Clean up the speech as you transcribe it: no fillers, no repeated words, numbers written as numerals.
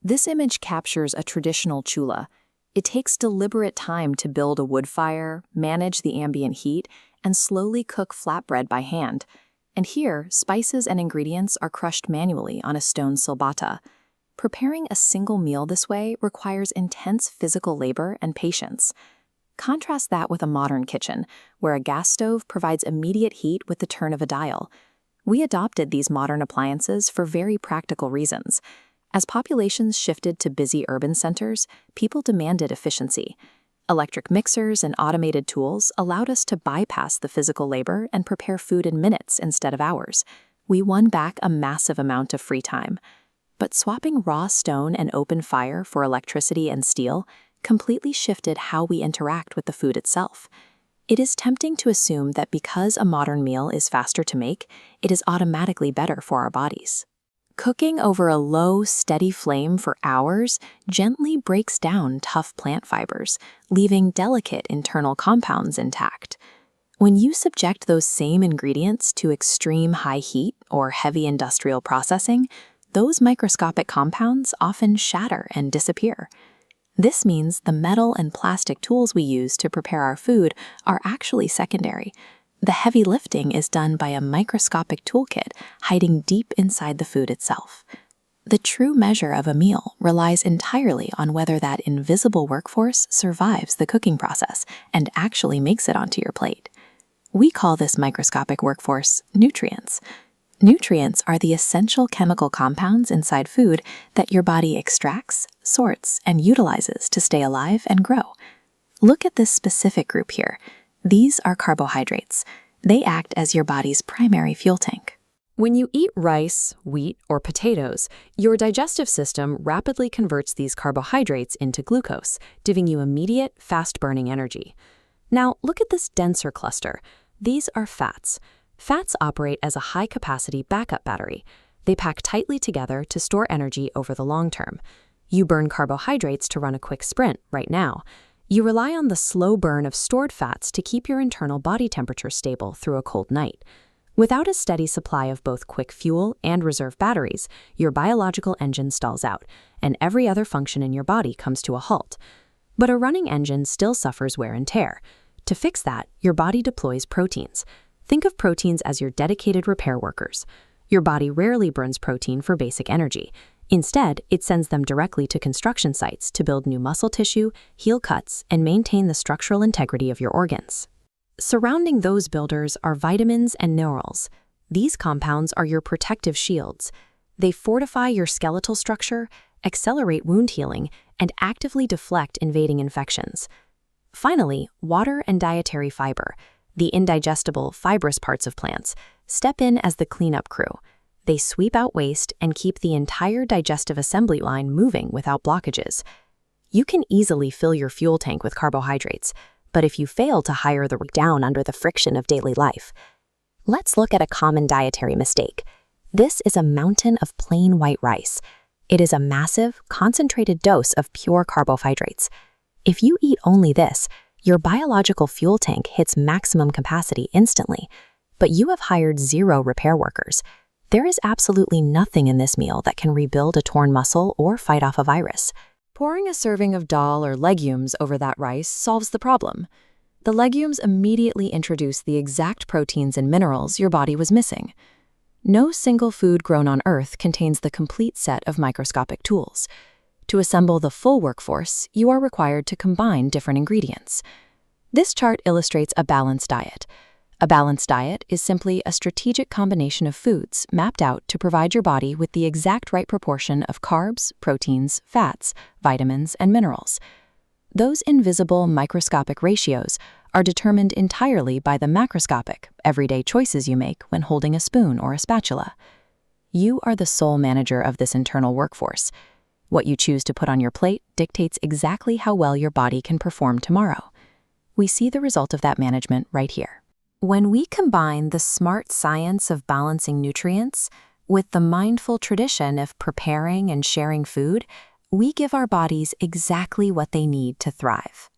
This image captures a traditional chula. It takes deliberate time to build a wood fire, manage the ambient heat, and slowly cook flatbread by hand. And here, spices and ingredients are crushed manually on a stone silbata. Preparing a single meal this way requires intense physical labor and patience. Contrast that with a modern kitchen, where a gas stove provides immediate heat with the turn of a dial. We adopted these modern appliances for very practical reasons. As populations shifted to busy urban centers, people demanded efficiency. Electric mixers and automated tools allowed us to bypass the physical labor and prepare food in minutes instead of hours. We won back a massive amount of free time. But swapping raw stone and open fire for electricity and steel completely shifted how we interact with the food itself. It is tempting to assume that because a modern meal is faster to make, it is automatically better for our bodies. Cooking over a low, steady flame for hours gently breaks down tough plant fibers, leaving delicate internal compounds intact. When you subject those same ingredients to extreme high heat or heavy industrial processing, those microscopic compounds often shatter and disappear. This means the metal and plastic tools we use to prepare our food are actually secondary. The heavy lifting is done by a microscopic toolkit hiding deep inside the food itself. The true measure of a meal relies entirely on whether that invisible workforce survives the cooking process and actually makes it onto your plate. We call this microscopic workforce nutrients. Nutrients are the essential chemical compounds inside food that your body extracts, sorts, and utilizes to stay alive and grow. Look at this specific group here. These are carbohydrates. They act as your body's primary fuel tank. When you eat rice, wheat, or potatoes, your digestive system rapidly converts these carbohydrates into glucose, giving you immediate, fast-burning energy. Now, look at this denser cluster. These are fats. Fats operate as a high-capacity backup battery. They pack tightly together to store energy over the long term. You burn carbohydrates to run a quick sprint right now. You rely on the slow burn of stored fats to keep your internal body temperature stable through a cold night. Without a steady supply of both quick fuel and reserve batteries, your biological engine stalls out, and every other function in your body comes to a halt. But a running engine still suffers wear and tear. To fix that, your body deploys proteins. Think of proteins as your dedicated repair workers. Your body rarely burns protein for basic energy. Instead, it sends them directly to construction sites to build new muscle tissue, heal cuts, and maintain the structural integrity of your organs. Surrounding those builders are vitamins and minerals. These compounds are your protective shields. They fortify your skeletal structure, accelerate wound healing, and actively deflect invading infections. Finally, water and dietary fiber, the indigestible, fibrous parts of plants, step in as the cleanup crew. They sweep out waste and keep the entire digestive assembly line moving without blockages. You can easily fill your fuel tank with carbohydrates, but if you fail to hire the rig down under the friction of daily life, let's look at a common dietary mistake. This is a mountain of plain white rice. It is a massive, concentrated dose of pure carbohydrates. If you eat only this, your biological fuel tank hits maximum capacity instantly, but you have hired 0 repair workers. There is absolutely nothing in this meal that can rebuild a torn muscle or fight off a virus. Pouring a serving of dal or legumes over that rice solves the problem. The legumes immediately introduce the exact proteins and minerals your body was missing. No single food grown on Earth contains the complete set of microscopic tools. To assemble the full workforce, you are required to combine different ingredients. This chart illustrates a balanced diet. A balanced diet is simply a strategic combination of foods mapped out to provide your body with the exact right proportion of carbs, proteins, fats, vitamins, and minerals. Those invisible microscopic ratios are determined entirely by the macroscopic, everyday choices you make when holding a spoon or a spatula. You are the sole manager of this internal workforce. What you choose to put on your plate dictates exactly how well your body can perform tomorrow. We see the result of that management right here. When we combine the smart science of balancing nutrients with the mindful tradition of preparing and sharing food, we give our bodies exactly what they need to thrive.